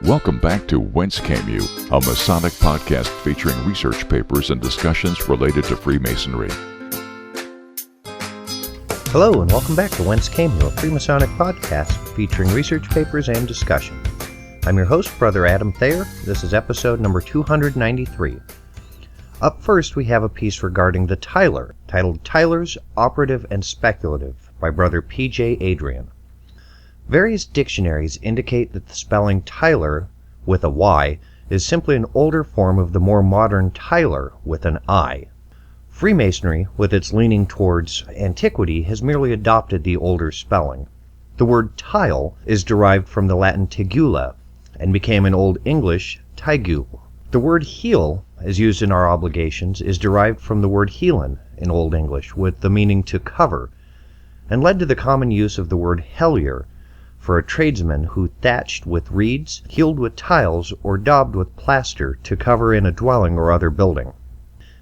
Welcome back to Whence Came You, a Masonic podcast featuring research papers and discussions related to Freemasonry. Hello and welcome back to Whence Came You, a Freemasonic podcast featuring research papers and discussion. I'm your host, Brother Adam Thayer. This is episode number 293. Up first, we have a piece regarding the Tyler, titled Tyler's Operative and Speculative by Brother P.J. Adrian. Various dictionaries indicate that the spelling Tyler with a Y is simply an older form of the more modern Tyler with an I. Freemasonry, with its leaning towards antiquity, has merely adopted the older spelling. The word tile is derived from the Latin tigula and became in Old English tigule. The word heel, as used in our obligations, is derived from the word heelan in Old English, with the meaning to cover, and led to the common use of the word hellier for a tradesman who thatched with reeds, heeled with tiles, or daubed with plaster to cover in a dwelling or other building.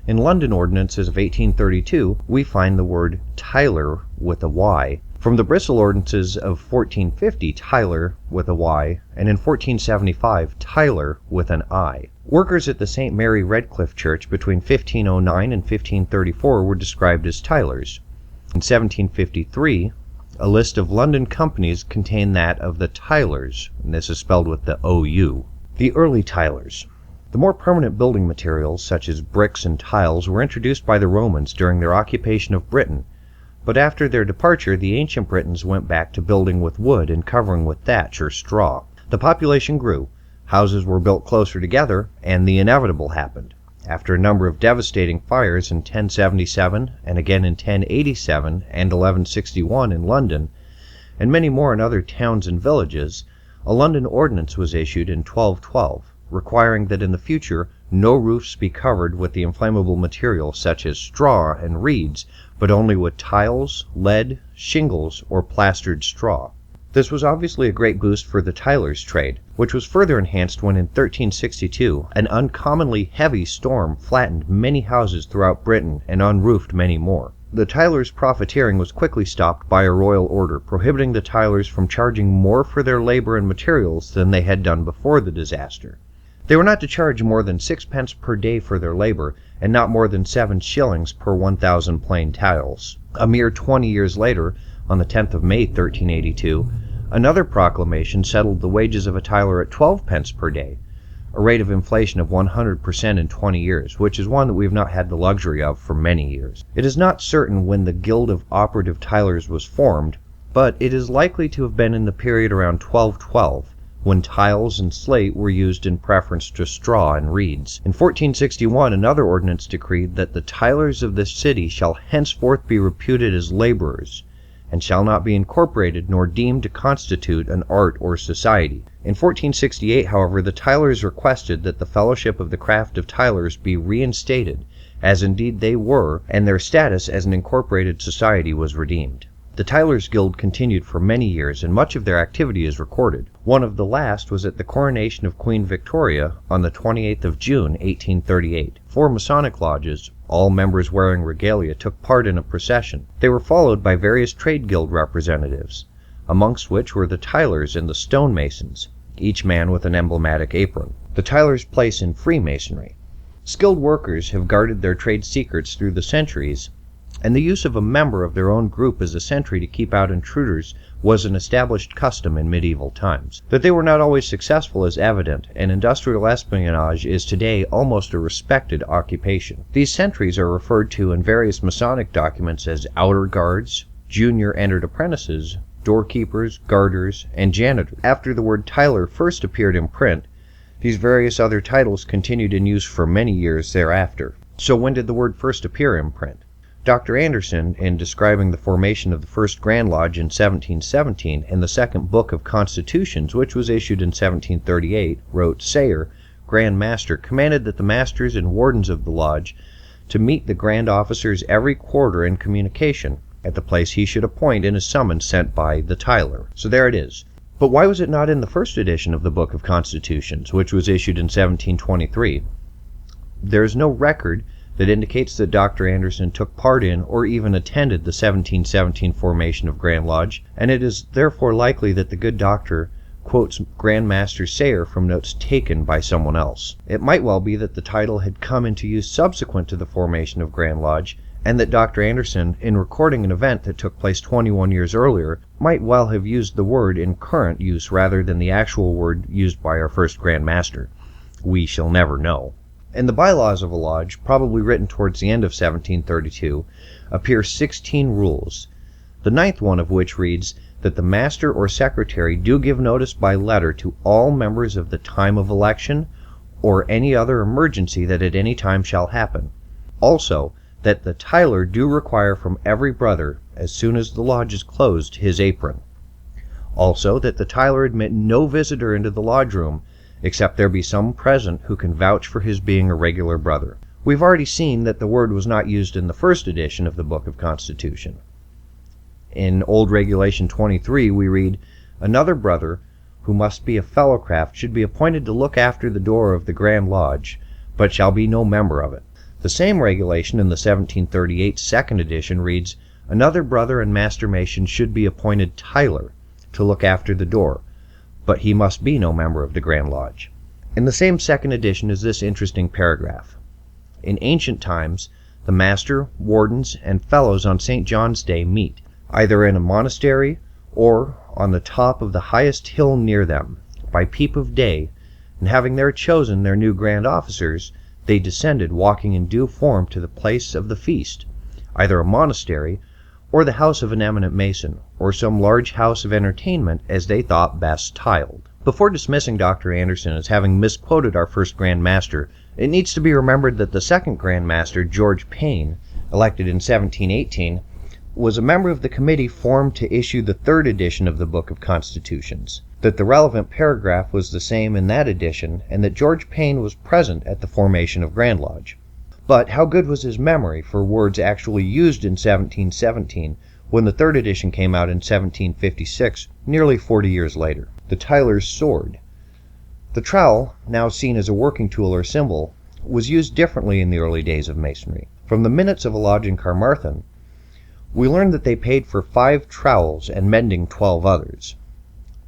In London ordinances of 1832, we find the word Tyler with a Y. From the Bristol ordinances of 1450, Tyler with a Y, and in 1475, Tyler with an I. Workers at the St. Mary Redcliffe Church between 1509 and 1534 were described as Tylers. In 1753, a list of London companies contained that of the Tylers, and this is spelled with the O-U. The early Tylers. The more permanent building materials, such as bricks and tiles, were introduced by the Romans during their occupation of Britain, but after their departure, the ancient Britons went back to building with wood and covering with thatch or straw. The population grew, houses were built closer together, and the inevitable happened. After a number of devastating fires in 1077 and again in 1087 and 1161 in London, and many more in other towns and villages, a London ordinance was issued in 1212, requiring that in the future no roofs be covered with the inflammable material such as straw and reeds, but only with tiles, lead, shingles, or plastered straw. This was obviously a great boost for the Tylers trade, which was further enhanced when in 1362 an uncommonly heavy storm flattened many houses throughout Britain and unroofed many more. The Tylers' profiteering was quickly stopped by a royal order prohibiting the Tylers from charging more for their labor and materials than they had done before the disaster. They were not to charge more than 6d per day for their labor, and not more than 7 shillings per 1,000 plain tiles. A mere 20 years later, on the 10th of May 1382, another proclamation settled the wages of a Tyler at 12d per day, a rate of inflation of 100% in 20 years, which is one that we have not had the luxury of for many years. It is not certain when the Guild of Operative Tylers was formed, but it is likely to have been in the period around 1212, when tiles and slate were used in preference to straw and reeds. In 1461, another ordinance decreed that the Tylers of this city shall henceforth be reputed as laborers, and shall not be incorporated nor deemed to constitute an art or society. In 1468, however, the Tylers requested that the fellowship of the craft of Tylers be reinstated, as indeed they were, and their status as an incorporated society was redeemed. The Tylers Guild continued for many years, and much of their activity is recorded. One of the last was at the coronation of Queen Victoria on the 28th of June, 1838. 4 Masonic lodges, all members wearing regalia, took part in a procession. They were followed by various trade guild representatives, amongst which were the Tylers and the stonemasons, each man with an emblematic apron. The Tylers' place in Freemasonry. Skilled workers have guarded their trade secrets through the centuries, and the use of a member of their own group as a sentry to keep out intruders was an established custom in medieval times. That they were not always successful is evident, and industrial espionage is today almost a respected occupation. These sentries are referred to in various Masonic documents as outer guards, junior entered apprentices, doorkeepers, guarders, and janitors. After the word Tyler first appeared in print, these various other titles continued in use for many years thereafter. So when did the word first appear in print? Dr. Anderson, in describing the formation of the First Grand Lodge in 1717 in the Second Book of Constitutions, which was issued in 1738, wrote, Sayer, Grand Master, commanded that the masters and wardens of the lodge to meet the grand officers every quarter in communication, at the place he should appoint in a summons sent by the Tyler. So there it is. But why was it not in the first edition of the Book of Constitutions, which was issued in 1723? There is no record that indicates that Dr. Anderson took part in or even attended the 1717 formation of Grand Lodge, and it is therefore likely that the good doctor quotes Grand Master Thayer from notes taken by someone else. It might well be that the title had come into use subsequent to the formation of Grand Lodge, and that Dr. Anderson, in recording an event that took place 21 years earlier, might well have used the word in current use rather than the actual word used by our first Grand Master. We shall never know. In the bylaws of a lodge, probably written towards the end of 1732, appear 16 rules, the 9th one of which reads that the master or secretary do give notice by letter to all members of the time of election or any other emergency that at any time shall happen. Also, that the tiler do require from every brother, as soon as the lodge is closed, his apron. Also, that the tiler admit no visitor into the lodge room, except there be some present who can vouch for his being a regular brother. We've already seen that the word was not used in the first edition of the Book of Constitution. In Old Regulation 23, we read, "Another brother, who must be a fellowcraft, should be appointed to look after the door of the Grand Lodge, but shall be no member of it." The same regulation in the 1738 second edition reads, "Another brother and master mason should be appointed tiler to look after the door, but he must be no member of the Grand Lodge." In the same second edition is this interesting paragraph. "In ancient times, the master, wardens, and fellows on St. John's Day meet, either in a monastery or on the top of the highest hill near them, by peep of day, and having there chosen their new grand officers, they descended walking in due form to the place of the feast, either a monastery, or the house of an eminent mason, or some large house of entertainment as they thought best tiled." Before dismissing Dr. Anderson as having misquoted our first Grand Master, it needs to be remembered that the second Grand Master, George Payne, elected in 1718, was a member of the committee formed to issue the third edition of the Book of Constitutions, that the relevant paragraph was the same in that edition, and that George Payne was present at the formation of Grand Lodge. But how good was his memory for words actually used in 1717 when the third edition came out in 1756, nearly 40 years later? The tiler's sword. The trowel, now seen as a working tool or symbol, was used differently in the early days of Masonry. From the minutes of a lodge in Carmarthen, we learned that they paid for 5 trowels and mending 12 others.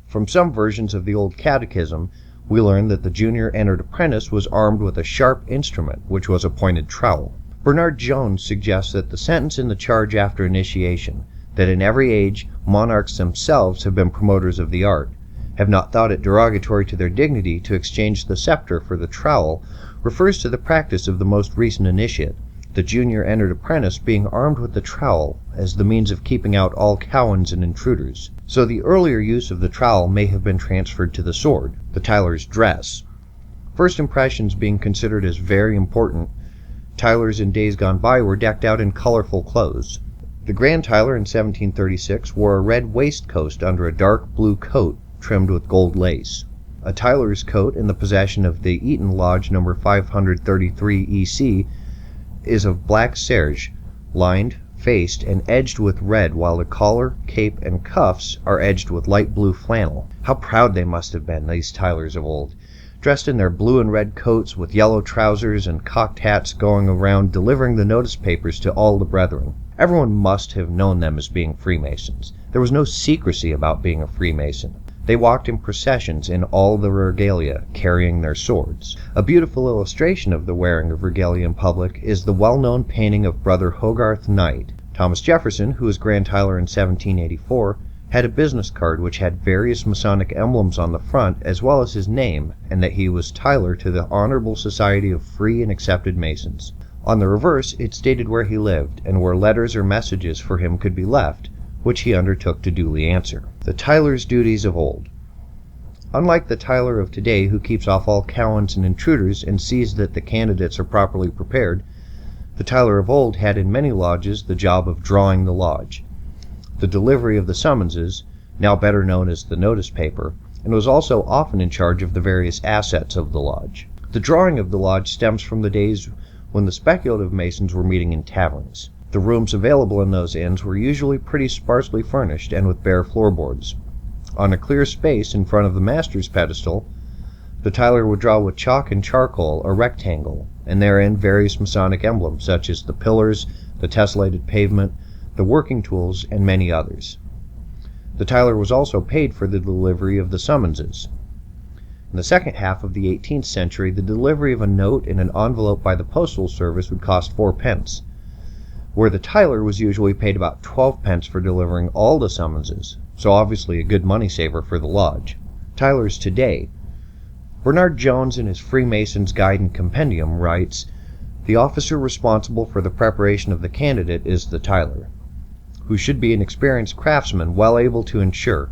From some versions of the Old Catechism, we learn that the junior entered apprentice was armed with a sharp instrument, which was a pointed trowel. Bernard Jones suggests that the sentence in the charge after initiation, that in every age monarchs themselves have been promoters of the art, have not thought it derogatory to their dignity to exchange the scepter for the trowel, refers to the practice of the most recent initiate, the junior entered apprentice being armed with the trowel as the means of keeping out all cowans and intruders. So the earlier use of the trowel may have been transferred to the sword, the tiler's dress. First impressions being considered as very important, tilers in days gone by were decked out in colorful clothes. The Grand Tiler in 1736 wore a red waistcoat under a dark blue coat trimmed with gold lace. A tiler's coat in the possession of the Eton Lodge No. 533 EC is of black serge, lined, faced, and edged with red, while the collar, cape, and cuffs are edged with light blue flannel. How proud they must have been, these tilers of old, dressed in their blue and red coats with yellow trousers and cocked hats, going around delivering the notice papers to all the brethren. Everyone must have known them as being Freemasons. There was no secrecy about being a Freemason. They walked in processions in all the regalia, carrying their swords. A beautiful illustration of the wearing of regalia in public is the well-known painting of Brother Hogarth Knight. Thomas Jefferson, who was Grand Tiler in 1784, had a business card which had various Masonic emblems on the front, as well as his name, and that he was Tiler to the Honorable Society of Free and Accepted Masons. On the reverse, it stated where he lived, and where letters or messages for him could be left, which he undertook to duly answer. The tiler's duties of old. Unlike the tiler of today, who keeps off all cowans and intruders and sees that the candidates are properly prepared, the tiler of old had in many lodges the job of drawing the lodge, the delivery of the summonses, now better known as the notice paper, and was also often in charge of the various assets of the lodge. The drawing of the lodge stems from the days when the speculative Masons were meeting in taverns. The rooms available in those inns were usually pretty sparsely furnished and with bare floorboards. On a clear space in front of the master's pedestal, the tiler would draw with chalk and charcoal a rectangle, and therein various Masonic emblems such as the pillars, the tessellated pavement, the working tools, and many others. The Tyler was also paid for the delivery of the summonses. In the second half of the 18th century, the delivery of a note in an envelope by the postal service would cost 4 pence, where the Tyler was usually paid about 12 pence for delivering all the summonses, so obviously a good money saver for the lodge. Tylers today. Bernard Jones, in his Freemason's Guide and Compendium, writes, "The officer responsible for the preparation of the candidate is the Tyler, who should be an experienced craftsman well able to ensure,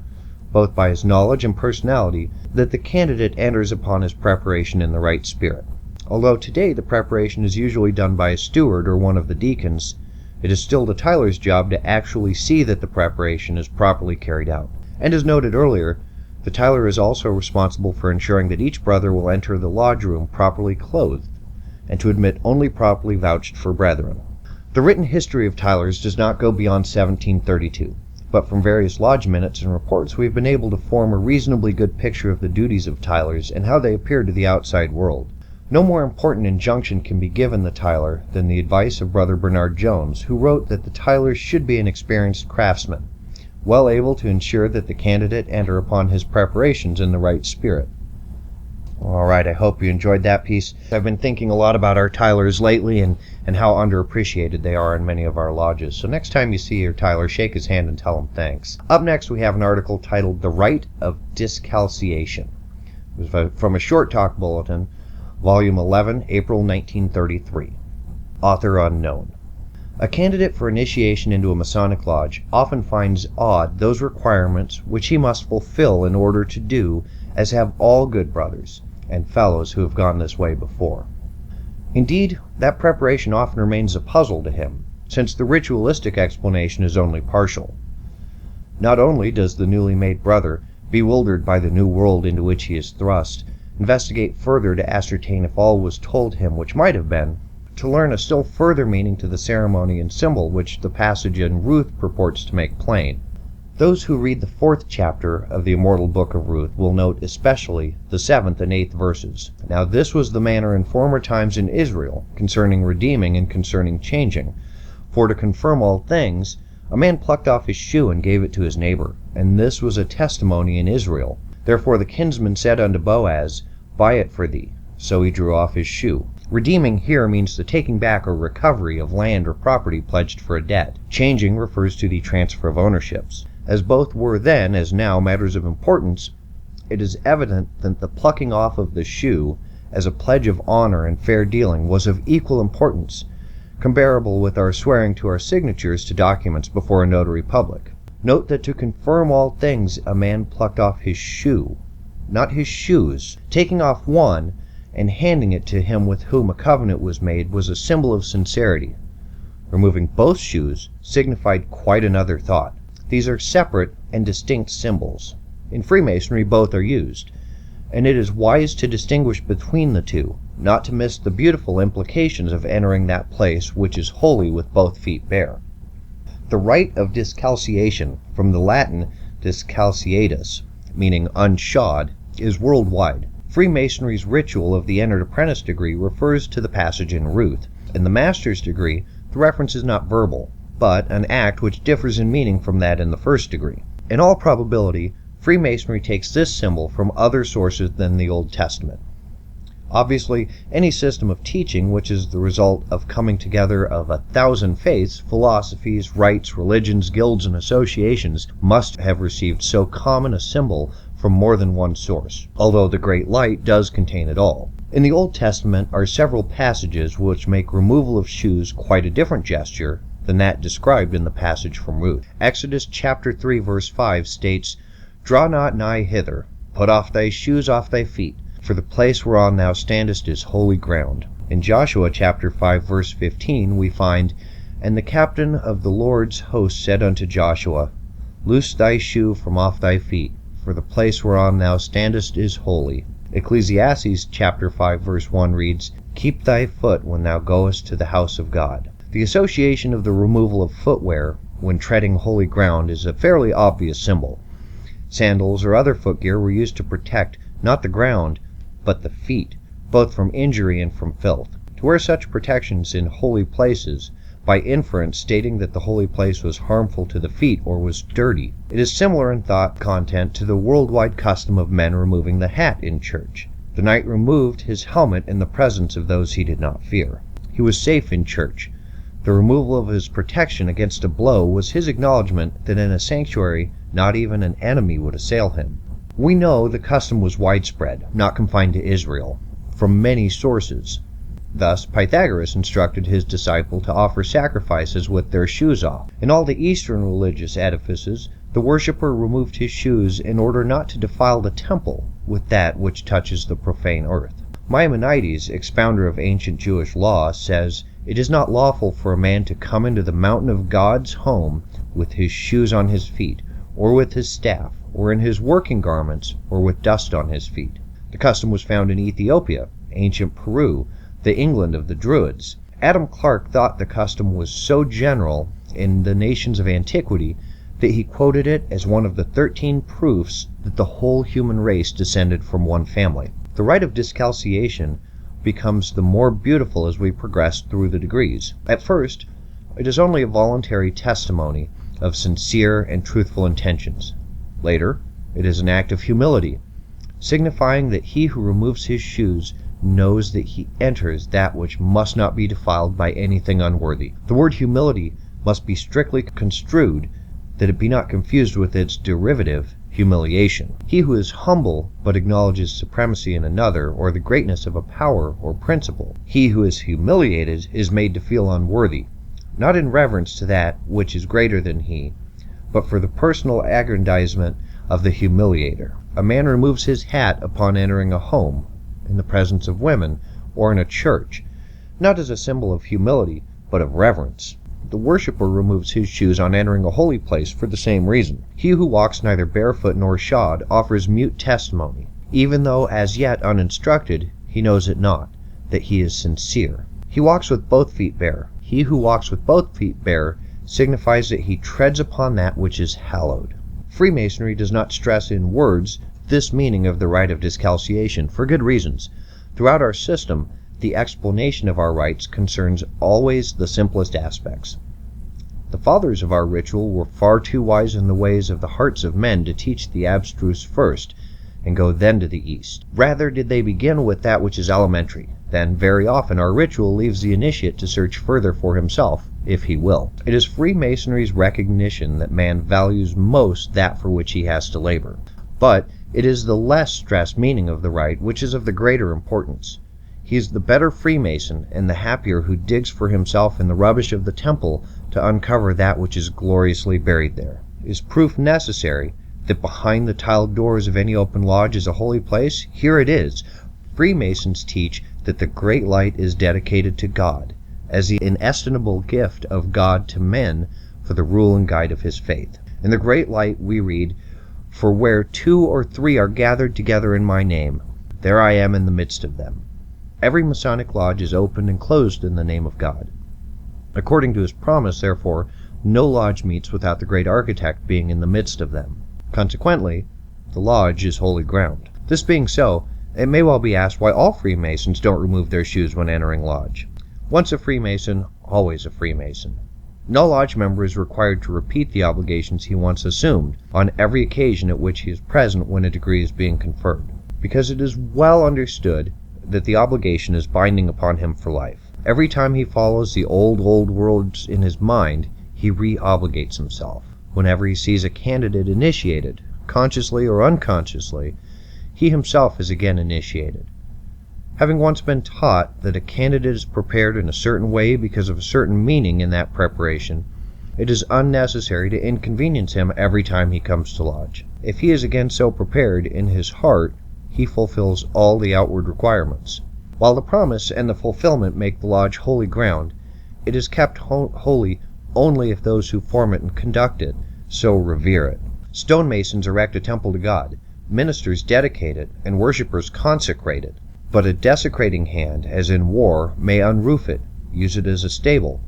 both by his knowledge and personality, that the candidate enters upon his preparation in the right spirit. Although today the preparation is usually done by a steward or one of the deacons, it is still the Tyler's job to actually see that the preparation is properly carried out. And as noted earlier, the Tyler is also responsible for ensuring that each brother will enter the lodge room properly clothed, and to admit only properly vouched for brethren." The written history of Tylers does not go beyond 1732. But from various lodge minutes and reports we've been able to form a reasonably good picture of the duties of Tylers and how they appear to the outside world. No more important injunction can be given the Tyler than the advice of Brother Bernard Jones, who wrote that the Tyler should be an experienced craftsman, well able to ensure that the candidate enter upon his preparations in the right spirit. Alright, I hope you enjoyed that piece. I've been thinking a lot about our Tylers lately and how underappreciated they are in many of our lodges. So next time you see your Tyler, shake his hand and tell him thanks. Up next we have an article titled "The Rite of Discalciation." It was from a Short Talk Bulletin, Volume 11, April 1933. Author unknown. A candidate for initiation into a Masonic lodge often finds odd those requirements which he must fulfill in order to do as have all good brothers and fellows who have gone this way before. Indeed, that preparation often remains a puzzle to him, since the ritualistic explanation is only partial. Not only does the newly made brother, bewildered by the new world into which he is thrust, investigate further to ascertain if all was told him which might have been, to learn a still further meaning to the ceremony and symbol which the passage in Ruth purports to make plain. Those who read the 4th chapter of the immortal book of Ruth will note especially the 7th and 8th verses. Now this was the manner in former times in Israel, concerning redeeming and concerning changing. For to confirm all things, a man plucked off his shoe and gave it to his neighbor, and this was a testimony in Israel. Therefore the kinsman said unto Boaz, Buy it for thee. So he drew off his shoe. Redeeming here means the taking back or recovery of land or property pledged for a debt. Changing refers to the transfer of ownerships. As both were then, as now, matters of importance, it is evident that the plucking off of the shoe as a pledge of honor and fair dealing was of equal importance, comparable with our swearing to our signatures to documents before a notary public. Note that to confirm all things a man plucked off his shoe, not his shoes. Taking off one and handing it to him with whom a covenant was made was a symbol of sincerity. Removing both shoes signified quite another thought. These are separate and distinct symbols. In Freemasonry both are used, and it is wise to distinguish between the two, not to miss the beautiful implications of entering that place which is holy with both feet bare. The rite of discalciation, from the Latin discalciatus, meaning unshod, is worldwide. Freemasonry's ritual of the entered apprentice degree refers to the passage in Ruth. In the master's degree, the reference is not verbal, but an act which differs in meaning from that in the first degree. In all probability, Freemasonry takes this symbol from other sources than the Old Testament. Obviously, any system of teaching which is the result of coming together of 1,000 faiths, philosophies, rites, religions, guilds, and associations must have received so common a symbol from more than one source, although the Great Light does contain it all. In the Old Testament are several passages which make removal of shoes quite a different gesture than that described in the passage from Ruth. Exodus chapter 3 verse 5 states, Draw not nigh hither, put off thy shoes off thy feet, for the place whereon thou standest is holy ground. In Joshua chapter 5 verse 15 we find, And the captain of the Lord's host said unto Joshua, Loose thy shoe from off thy feet, for the place whereon thou standest is holy. Ecclesiastes chapter 5 verse 1 reads, Keep thy foot when thou goest to the house of God. The association of the removal of footwear when treading holy ground is a fairly obvious symbol. Sandals or other footgear were used to protect not the ground, but the feet, both from injury and from filth. To wear such protections in holy places, by inference stating that the holy place was harmful to the feet or was dirty. It is similar in thought content to the worldwide custom of men removing the hat in church. The knight removed his helmet in the presence of those he did not fear. He was safe in church. The removal of his protection against a blow was his acknowledgement that in a sanctuary not even an enemy would assail him. We know the custom was widespread, not confined to Israel, from many sources. Thus, Pythagoras instructed his disciple to offer sacrifices with their shoes off. In all the Eastern religious edifices, the worshipper removed his shoes in order not to defile the temple with that which touches the profane earth. Maimonides, expounder of ancient Jewish law, says, "It is not lawful for a man to come into the mountain of God's home with his shoes on his feet, or with his staff, or in his working garments, or with dust on his feet." The custom was found in Ethiopia, ancient Peru, the England of the Druids. Adam Clarke thought the custom was so general in the nations of antiquity that he quoted it as one of the 13 proofs that the whole human race descended from one family. The rite of discalciation becomes the more beautiful as we progress through the degrees. At first, it is only a voluntary testimony of sincere and truthful intentions. Later, it is an act of humility, signifying that he who removes his shoes knows that he enters that which must not be defiled by anything unworthy. The word humility must be strictly construed, that it be not confused with its derivative, humiliation. He who is humble but acknowledges supremacy in another, or the greatness of a power or principle. He who is humiliated is made to feel unworthy, not in reverence to that which is greater than he, but for the personal aggrandizement of the humiliator. A man removes his hat upon entering a home, in the presence of women, or in a church, not as a symbol of humility, but of reverence. The worshipper removes his shoes on entering a holy place for the same reason. He who walks neither barefoot nor shod offers mute testimony, even though as yet uninstructed, he knows it not, that he is sincere. He walks with both feet bare. He who walks with both feet bare signifies that he treads upon that which is hallowed. Freemasonry does not stress in words this meaning of the rite of discalciation for good reasons. Throughout our system, the explanation of our rites concerns always the simplest aspects. The fathers of our ritual were far too wise in the ways of the hearts of men to teach the abstruse first, and go then to the East. Rather did they begin with that which is elementary. Then, very often, our ritual leaves the initiate to search further for himself, if he will. It is Freemasonry's recognition that man values most that for which he has to labor. But it is the less stressed meaning of the rite which is of the greater importance. He is the better Freemason and the happier who digs for himself in the rubbish of the temple to uncover that which is gloriously buried there. Is proof necessary that behind the tiled doors of any open lodge is a holy place? Here it is. Freemasons teach that the great light is dedicated to God, as the inestimable gift of God to men for the rule and guide of his faith. In the great light we read, "For where 2 or 3 are gathered together in my name, there I am in the midst of them." Every Masonic lodge is opened and closed in the name of God. According to his promise, therefore, no lodge meets without the great architect being in the midst of them. Consequently, the lodge is holy ground. This being so, it may well be asked why all Freemasons don't remove their shoes when entering lodge. Once a Freemason, always a Freemason. No lodge member is required to repeat the obligations he once assumed on every occasion at which he is present when a degree is being conferred, because it is well understood that the obligation is binding upon him for life. Every time he follows the old words in his mind, he re-obligates himself. Whenever he sees a candidate initiated, consciously or unconsciously, he himself is again initiated. Having once been taught that a candidate is prepared in a certain way because of a certain meaning in that preparation, it is unnecessary to inconvenience him every time he comes to lodge. If he is again so prepared in his heart, he fulfills all the outward requirements. While the promise and the fulfillment make the lodge holy ground, it is kept holy only if those who form it and conduct it so revere it. Stonemasons erect a temple to God, ministers dedicate it, and worshippers consecrate it. But a desecrating hand, as in war, may unroof it, use it as a stable,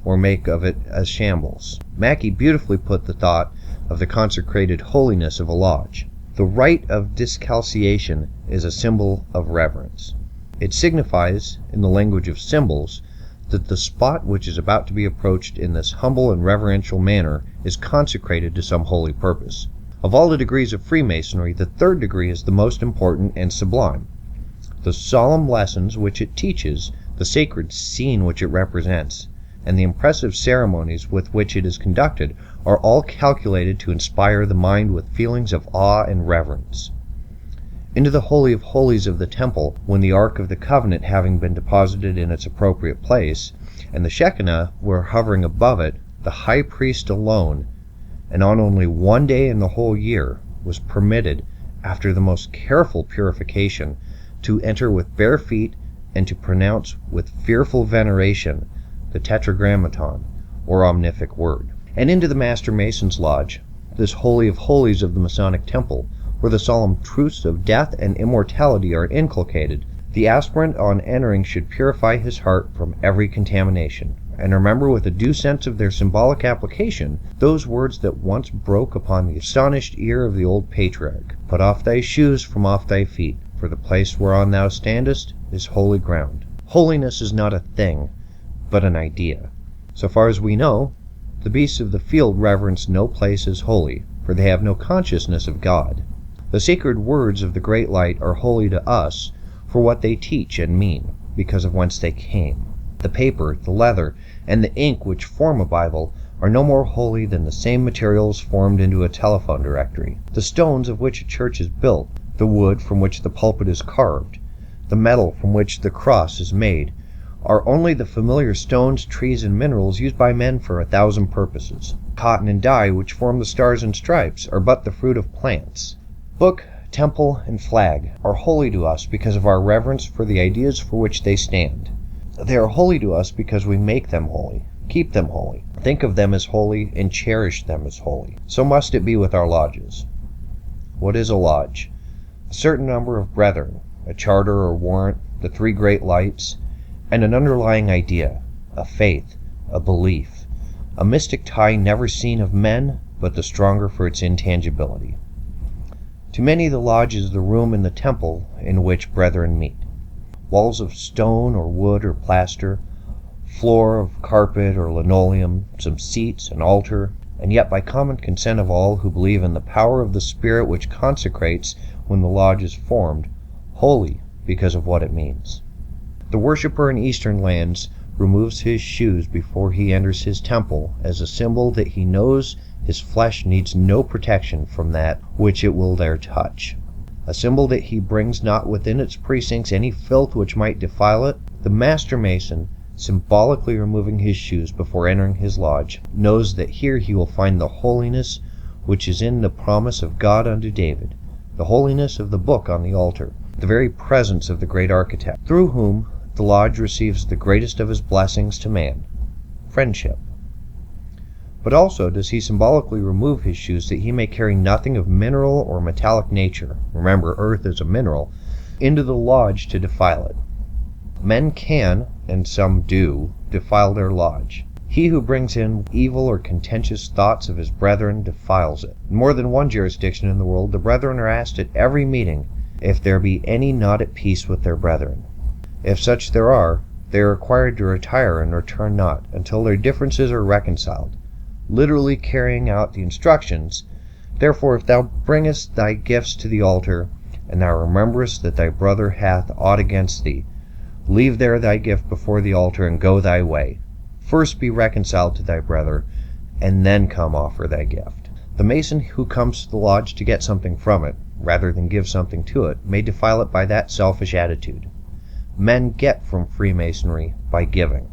or make of it a shambles. Mackey beautifully put the thought of the consecrated holiness of a lodge. The rite of discalciation is a symbol of reverence. It signifies, in the language of symbols, that the spot which is about to be approached in this humble and reverential manner is consecrated to some holy purpose. Of all the degrees of Freemasonry, the third degree is the most important and sublime. The solemn lessons which it teaches, the sacred scene which it represents, and the impressive ceremonies with which it is conducted are all calculated to inspire the mind with feelings of awe and reverence. Into the Holy of Holies of the temple, when the Ark of the Covenant having been deposited in its appropriate place, and the Shekinah were hovering above it, the high priest alone, and on only one day in the whole year, was permitted, after the most careful purification, to enter with bare feet and to pronounce with fearful veneration the Tetragrammaton, or omnific word. And into the Master Mason's Lodge, this Holy of Holies of the Masonic Temple, where the solemn truths of death and immortality are inculcated, the aspirant on entering should purify his heart from every contamination, and remember with a due sense of their symbolic application those words that once broke upon the astonished ear of the old patriarch: "Put off thy shoes from off thy feet, for the place whereon thou standest is holy ground." Holiness is not a thing, but an idea. So far as we know, the beasts of the field reverence no place as holy, for they have no consciousness of God. The sacred words of the Great Light are holy to us for what they teach and mean, because of whence they came. The paper, the leather, and the ink which form a Bible are no more holy than the same materials formed into a telephone directory. The stones of which a church is built, the wood from which the pulpit is carved, the metal from which the cross is made, are only the familiar stones, trees, and minerals used by men for 1,000 purposes. Cotton and dye, which form the stars and stripes, are but the fruit of plants. Book, temple, and flag are holy to us because of our reverence for the ideas for which they stand. They are holy to us because we make them holy, keep them holy, think of them as holy, and cherish them as holy. So must it be with our lodges. What is a lodge? A certain number of brethren, a charter or warrant, the three great lights, and an underlying idea, a faith, a belief, a mystic tie never seen of men, but the stronger for its intangibility. To many the lodge is the room in the temple in which brethren meet. Walls of stone or wood or plaster, floor of carpet or linoleum, some seats, an altar, and yet by common consent of all who believe in the power of the Spirit which consecrates when the lodge is formed, holy because of what it means. The worshipper in Eastern lands removes his shoes before he enters his temple as a symbol that he knows his flesh needs no protection from that which it will there touch. A symbol that he brings not within its precincts any filth which might defile it. The Master Mason, symbolically removing his shoes before entering his lodge, knows that here he will find the holiness which is in the promise of God unto David, the holiness of the book on the altar, the very presence of the great architect, through whom the lodge receives the greatest of his blessings to man, friendship. But also does he symbolically remove his shoes that he may carry nothing of mineral or metallic nature, remember earth is a mineral, into the lodge to defile it. Men can, and some do, defile their lodge. He who brings in evil or contentious thoughts of his brethren defiles it. In more than one jurisdiction in the world, the brethren are asked at every meeting if there be any not at peace with their brethren. If such there are, they are required to retire and return not until their differences are reconciled, literally carrying out the instructions, "Therefore if thou bringest thy gifts to the altar, and thou rememberest that thy brother hath aught against thee, leave there thy gift before the altar, and go thy way. First be reconciled to thy brother, and then come offer thy gift." The Mason who comes to the lodge to get something from it, rather than give something to it, may defile it by that selfish attitude. Men get from Freemasonry by giving.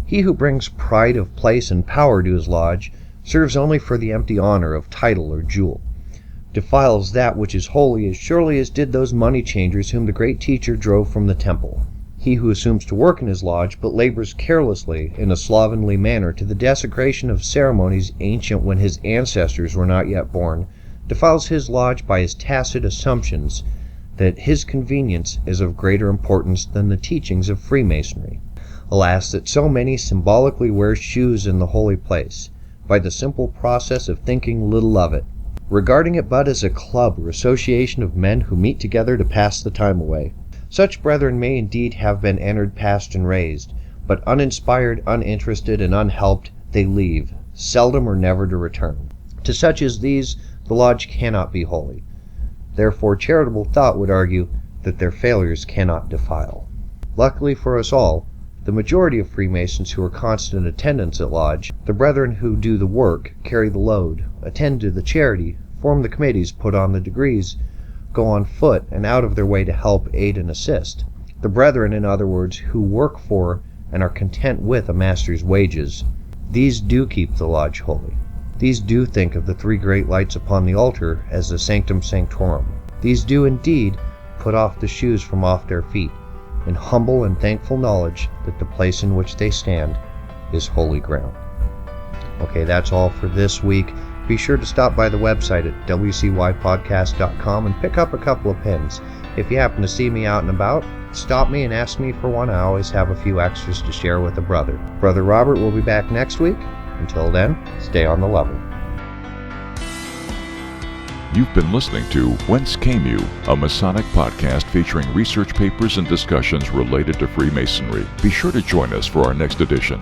He who brings pride of place and power to his lodge serves only for the empty honor of title or jewel, defiles that which is holy as surely as did those money changers whom the great teacher drove from the temple. He who assumes to work in his lodge, but labors carelessly in a slovenly manner to the desecration of ceremonies ancient when his ancestors were not yet born, defiles his lodge by his tacit assumptions that his convenience is of greater importance than the teachings of Freemasonry. Alas, that so many symbolically wear shoes in the holy place, by the simple process of thinking little of it, regarding it but as a club or association of men who meet together to pass the time away. Such brethren may indeed have been entered, passed, and raised, but uninspired, uninterested, and unhelped, they leave, seldom or never to return. To such as these, the lodge cannot be holy. Therefore, charitable thought would argue that their failures cannot defile. Luckily for us all, the majority of Freemasons who are constant attendants at lodge, the brethren who do the work, carry the load, attend to the charity, form the committees, put on the degrees, go on foot and out of their way to help, aid, and assist. The brethren, in other words, who work for and are content with a master's wages, these do keep the lodge holy. These do think of the three great lights upon the altar as the sanctum sanctorum. These do indeed put off the shoes from off their feet, in humble and thankful knowledge that the place in which they stand is holy ground. Okay, that's all for this week. Be sure to stop by the website at wcypodcast.com and pick up a couple of pins. If you happen to see me out and about, stop me and ask me for one. I always have a few extras to share with a brother. Brother Robert will be back next week. Until then, stay on the level. You've been listening to Whence Came You, a Masonic podcast featuring research papers and discussions related to Freemasonry. Be sure to join us for our next edition.